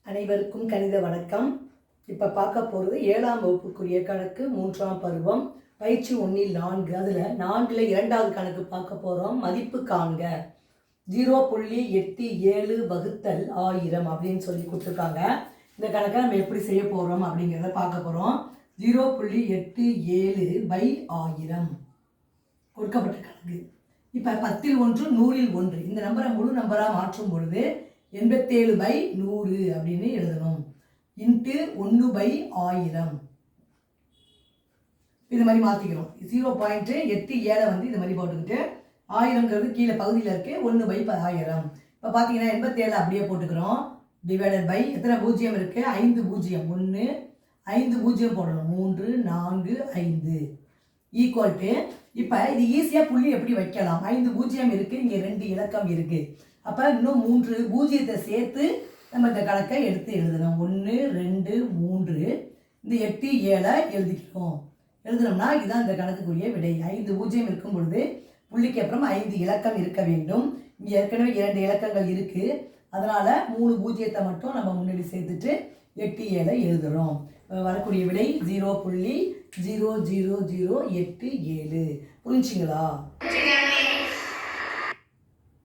அனைவருக்கும் கணித வணக்கம். இப்போ பார்க்க போகிறது 7ஆம் வகுப்புக்குரிய கணக்கு 3ஆம் பருவம் பயிற்சி 1இல் 4. அதில் 4ல் 2வது கணக்கு பார்க்க போகிறோம். மதிப்பு காண்க. 0.87 வகுத்தல் 1000 அப்படின்னு சொல்லி கொடுத்துருக்காங்க. இந்த கணக்கை நம்ம எப்படி செய்ய போகிறோம் அப்படிங்கிறத பார்க்க போகிறோம். 0.87/1000 கொடுக்கப்பட்ட கணக்கு. இப்போ 10ல் 1 100ல் 1 இந்த நம்பரை முழு நம்பராக மாற்றும் பொழுது 87/100 அப்படின்னு எழுதணும். இன்ட்டு 1/1000 இது மாதிரி மாற்றிக்கிறோம். 0.87 வந்து இது மாதிரி போட்டுக்கிட்டு 1000ங்கிறது கீழே பகுதியில் இருக்கு. 1/1000. இப்போ பார்த்தீங்கன்னா 87 அப்படியே போட்டுக்கிறோம். டிவைடட் பை எத்தனை பூஜ்ஜியம் இருக்கு? 5 பூஜ்ஜியம். 1 5 பூஜ்ஜியம் போடணும். 3 4 5 ஈக்குவல் டு. இப்போ இது ஈஸியாக புள்ளி எப்படி வைக்கலாம்? 5 பூஜ்ஜியம் இருக்குது, இங்கே 2 இலக்கம் இருக்குது. அப்போ இன்னும் 3 பூஜ்ஜியத்தை சேர்த்து நம்ம இந்த கணக்கை எடுத்து எழுதணும். 1 2 3 இந்த 8 7 எழுதிக்கிறோம். எழுதுனோம்னா இதுதான் இந்த கணக்குக்குரிய விடை. 5 பூஜ்ஜியம் இருக்கும் பொழுது புள்ளிக்கு அப்புறம் 5 இலக்கம் இருக்க வேண்டும். இங்கே ஏற்கனவே 2 இலக்கங்கள் இருக்குது. அதனால் 3 பூஜ்ஜியத்தை மட்டும் நம்ம முன்னாடி சேர்த்துட்டு 8 7 எழுதுகிறோம். வரக்கூடிய விடை 0.00087. புரிஞ்சுங்களா?